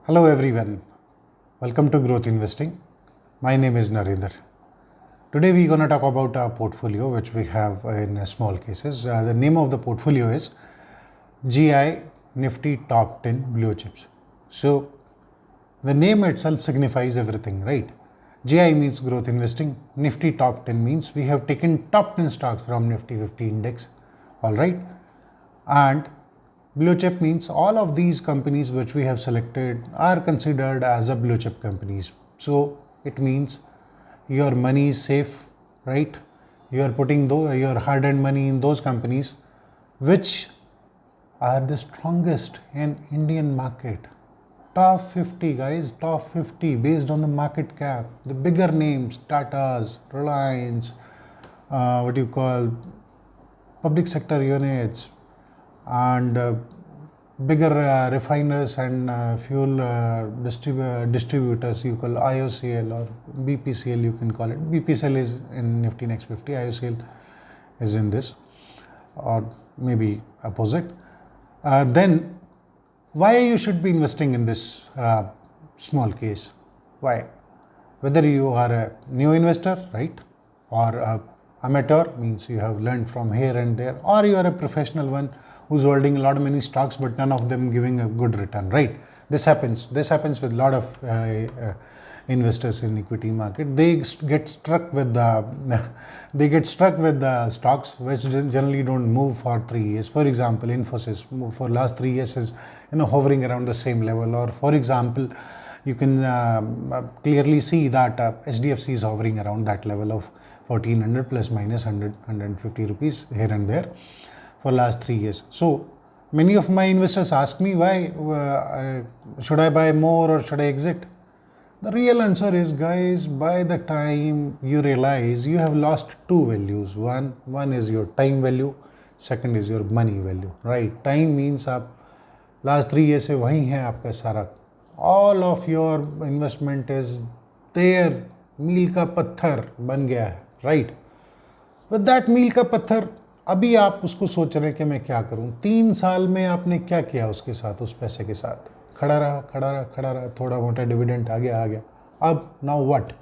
Hello everyone, welcome to Growth Investing. My name is Narendra. Today we're going to talk about our portfolio which we have in small cases. The name of the portfolio is GI Nifty Top 10 Blue Chips. So the name itself signifies everything, right? GI means growth investing, Nifty Top 10 means we have taken top 10 stocks from Nifty 50 index, alright? And blue chip means all of these companies which we have selected are considered as a blue chip companies. So it means your money is safe, right? You are putting your hard-earned money in those companies which are the strongest in Indian market. Top 50 guys, top 50 based on the market cap. The bigger names, Tata's, Reliance, public sector units, and bigger refiners and fuel distributors, you call IOCL or BPCL, you can call it. BPCL is in Nifty Next 50, IOCL is in this, or maybe opposite. Then why you should be investing in this small case? Why? Whether you are a new investor, right, or a amateur, means you have learned from here and there, or you are a professional one who's holding a lot of many stocks but none of them giving a good return, right? This happens with a lot of investors in equity market. They get struck with the stocks which generally don't move for 3 years. For example, Infosys for last 3 years is hovering around the same level. Or for example, you can clearly see that HDFC is hovering around that level of 1400 plus minus 150 rupees here and there for last 3 years. So many of my investors ask me, why should I buy more or should I exit? The real answer is, guys, by the time you realize you have lost two values. One is your time value, second is your money value, right? Time means आप last 3 years से वहीं है आपका सारा. All of your investment is there. मील का पत्थर बन गया है, right? With that मील का पत्थर अभी आप उसको सोच रहे हैं कि मैं क्या करूं. 3 साल में आपने क्या किया उसके साथ, उस पैसे के साथ? खड़ा रहा, थोड़ा मोटा डिविडेंड आ गया. अब नाउ व्हाट?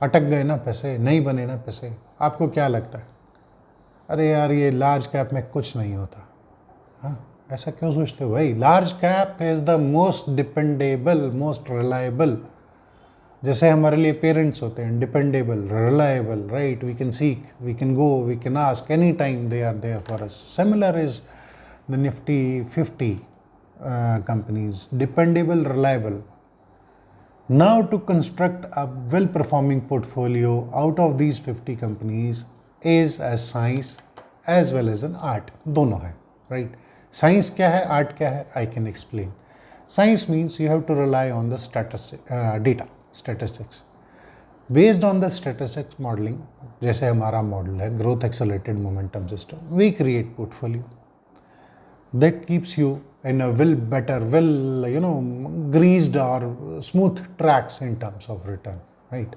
अटक गए ना पैसे, नहीं बने ना पैसे. आपको क्या लगता है? अरे यार, ये लार्ज कैप में कुछ नहीं होता. हाँ, ऐसा क्यों सोचते हो भाई? Large cap is the most dependable, most reliable. जैसे हमारे लिए पेरेंट्स होते हैं, dependable, reliable, right? We can seek, we can go, we can ask any time, they are there for us. Similar is the Nifty 50 companies, dependable, reliable. Now to construct a well-performing portfolio out of these 50 companies is a science as well as an art. दोनों है, right? Science क्या है, art क्या है? I can explain. Science means you have to rely on the statistics. Based on the statistics modeling, जैसे हमारा model है growth accelerated momentum system, we create portfolio that keeps you in a greased or smooth tracks in terms of return, right?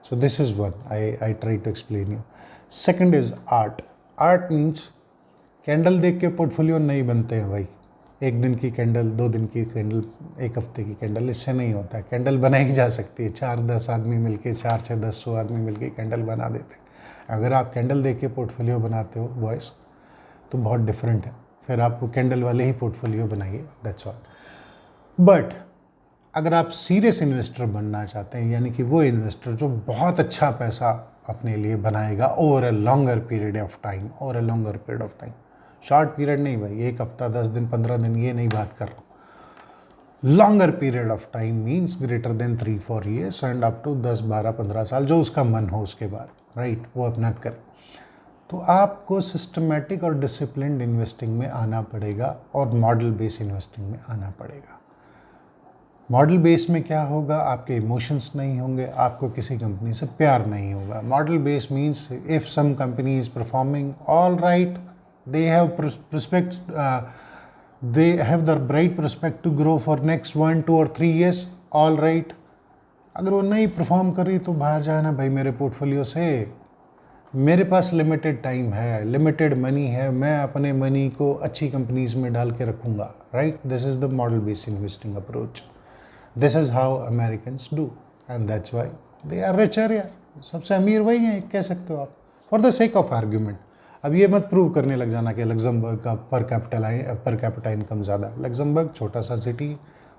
So this is one I try to explain you. Second is art. Art means candle देख के portfolio नहीं बनते हैं भाई. 1 दिन की candle, 2 दिन की कैंडल, 1 हफ्ते की कैंडल, इससे नहीं होता है. कैंडल बनाई जा सकती है. 4-10 आदमी मिलके, 4-6-10 आदमी मिलके कैंडल बना देते हैं. अगर आप कैंडल देख के पोर्टफोलियो बनाते हो बॉयस, तो बहुत डिफरेंट है. फिर आप कैंडल वाले ही पोर्टफोलियो बनाइए, दैट्स ऑल. बट अगर आप सीरियस इन्वेस्टर बनना चाहते हैं, यानी कि वो इन्वेस्टर जो बहुत अच्छा पैसा अपने लिए बनाएगा over a longer period of time, short period नहीं भाई, 1 हफ्ता, 10 दिन, 15 दिन, ये नहीं बात कर रहा हूँ. Longer period of time means greater than 3-4 years and up to 10-12-15 साल, जो उसका मन हो उसके बाद, राइट, वो अपना करे. तो आपको सिस्टमेटिक और डिसिप्लिन्ड इन्वेस्टिंग में आना पड़ेगा और मॉडल बेस इन्वेस्टिंग में आना पड़ेगा. मॉडल बेस में क्या होगा? आपके इमोशंस नहीं होंगे, आपको किसी कंपनी से प्यार नहीं होगा. Model base means if some company is performing all right, they have the bright prospect to grow for next 1, 2 और 3 years, ऑल राइट. अगर वो नहीं परफॉर्म कर रही तो बाहर जाना भाई मेरे पोर्टफोलियो से. मेरे पास लिमिटेड टाइम है, लिमिटेड मनी है, मैं अपने मनी को अच्छी कंपनीज में डाल के रखूँगा, right? This is the model based investing approach. This is how Americans do and that's why they are richer यार, सबसे अमीर वही हैं कह सकते हो आप, for the sake of argument. अब ये मत प्रूव करने लग जाना कि लग्जमबर्ग का पर कैपिटा इनकम ज़्यादा। लग्जमबर्ग छोटा सा सिटी,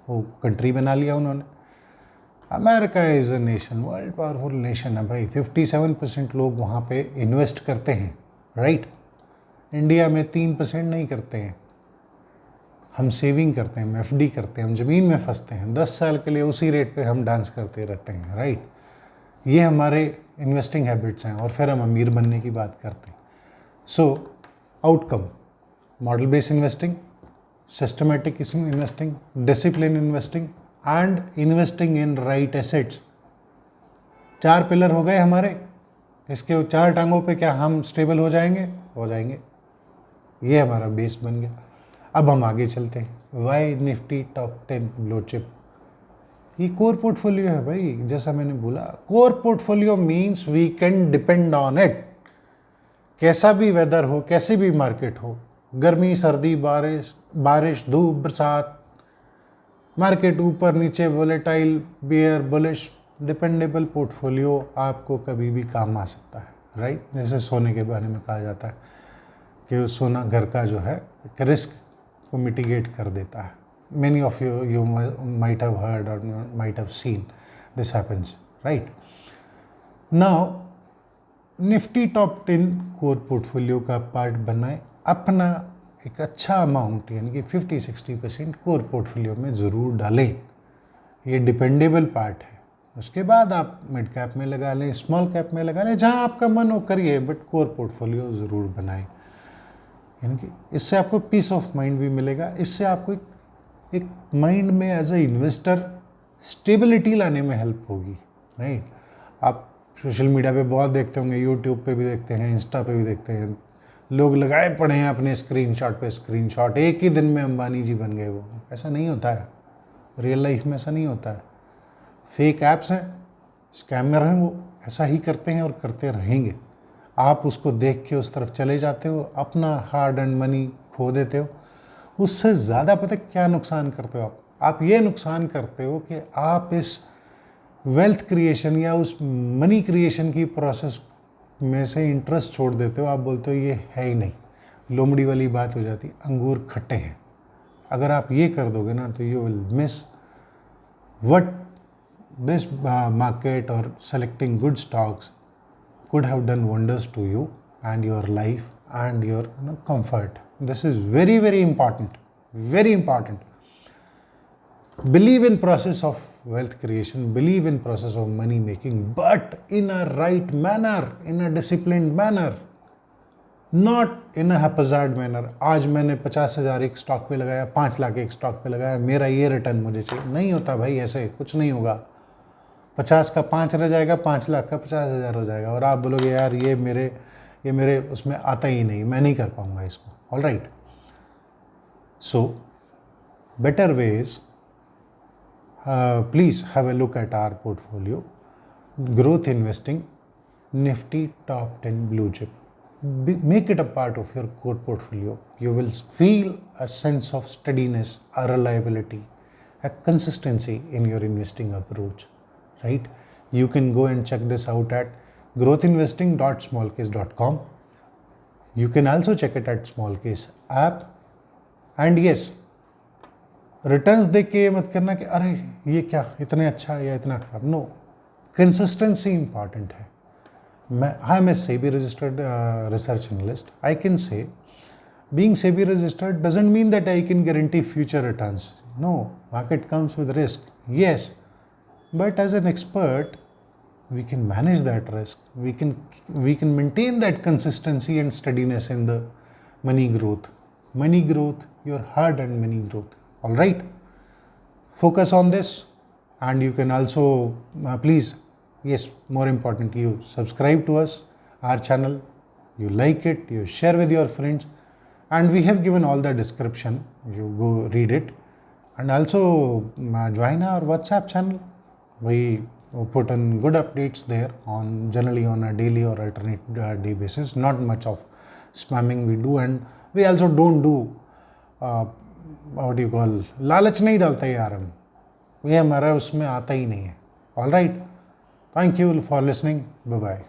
वो कंट्री बना लिया उन्होंने। America is a nation, world powerful nation है भाई। 57% लोग वहाँ पे इन्वेस्ट करते हैं, राइट। इंडिया में 3% नहीं करते हैं। हम सेविंग करते हैं, हम एफडी करते हैं, हम ज़मीन में फंसते हैं, 10 साल के लिए उसी रेट पे हम डांस करते रहते हैं, राइट। ये हमारे इन्वेस्टिंग हैबिट्स हैं और फिर हम अमीर बनने की बात करते हैं। So outcome, model based investing, systematic investing, discipline investing and investing in right assets. 4 pillar हो गए हमारे। इसके 4 टांगों पे क्या हम स्टेबल हो जाएंगे? हो जाएंगे। ये हमारा बेस बन गया। अब हम आगे चलते हैं। Why Nifty top 10 blue chip? ये कोर पोर्टफोलियो है भाई। जैसा मैंने बोला, core portfolio means we can depend on it. कैसा भी वेदर हो, कैसी भी मार्केट हो, गर्मी सर्दी बारिश धूप बरसात, मार्केट ऊपर नीचे, volatile bear bullish, dependable portfolio आपको कभी भी काम आ सकता है, राइट। जैसे सोने के बारे में कहा जाता है कि सोना घर का जो है रिस्क को मिटिगेट कर देता है। Many of you might have heard or might have seen this happens, right? Now, Nifty top 10 core portfolio का पार्ट बनाए, अपना एक अच्छा अमाउंट यानी कि 50-60% कोर पोर्टफोलियो में ज़रूर डालें। ये डिपेंडेबल पार्ट है। उसके बाद आप मिड कैप में लगा लें, स्मॉल कैप में लगा लें, जहाँ आपका मन हो करिए, बट कोर पोर्टफोलियो ज़रूर बनाएं। यानी कि इससे आपको पीस ऑफ माइंड भी मिलेगा। इससे आपको एक माइंड में एज ए इन्वेस्टर स्टेबिलिटी लाने में हेल्प होगी, राइट। आप सोशल मीडिया पे बहुत देखते होंगे, यूट्यूब पे भी देखते हैं, इंस्टा पे भी देखते हैं, लोग लगाए पड़े हैं अपने स्क्रीनशॉट पे स्क्रीनशॉट, एक ही दिन में अंबानी जी बन गए। वो ऐसा नहीं होता है, रियल लाइफ में ऐसा नहीं होता है। फेक ऐप्स हैं, स्कैमर हैं, वो ऐसा ही करते हैं और करते रहेंगे। आप उसको देख के उस तरफ चले जाते हो, अपना हार्ड एंड मनी खो देते हो। उससे ज़्यादा पता क्या नुकसान करते हो आप ये नुकसान करते हो कि आप इस वेल्थ क्रिएशन या उस मनी क्रिएशन की प्रोसेस में से इंटरेस्ट छोड़ देते हो। आप बोलते हो ये है ही नहीं, लोमड़ी वाली बात हो जाती, अंगूर खट्टे हैं। अगर आप ये कर दोगे ना तो you will miss what this market और selecting good stocks could have done wonders to you and your life and your comfort. This is very, very important. Very important. Believe in process of wealth creation, believe in process of money making, but in a right manner, in a disciplined manner, not in a haphazard manner. आज मैंने 50,000 एक stock पे लगाया, 5 लाख एक stock पे लगाया, मेरा ये रिटर्न मुझे चाहिए। नहीं होता भाई, ऐसे कुछ नहीं होगा। 50 का 5 रह जाएगा, 5 लाख का 50,000 हो जाएगा और आप बोलोगे यार ये मेरे उसमें आता ही नहीं, मैं नहीं कर पाऊंगा इसको। All right, so better ways, please have a look at our portfolio, growth investing, Nifty top 10 blue chip, make it a part of your core portfolio. You will feel a sense of steadiness, a reliability, a consistency in your investing approach, right? You can go and check this out at growthinvesting.smallcase.com. You can also check it at Smallcase app. And yes, returns देख के मत करना कि अरे ये क्या इतने अच्छा या इतना खराब। नो, कंसिस्टेंसी इंपॉर्टेंट है। I am a SEBI registered research analyst. I can say being SEBI registered doesn't mean that I can guarantee future returns. No, market comes with risk. Yes, but as an expert, we can manage that risk. We can maintain that consistency and steadiness in the money growth. Money growth, your hard-earned money growth. All right. Focus on this, and you can also please. Yes, more important, you subscribe to us, our channel, you like it, you share with your friends, and we have given all the description. You go read it, and also join our WhatsApp channel. We put in good updates there on generally on a daily or alternate day basis. Not much of spamming we do, and we also don't do what do you call lalach nahi dalte yaar hum. ये हमारा उसमें आता ही नहीं है. All right, thank you for listening, bye bye.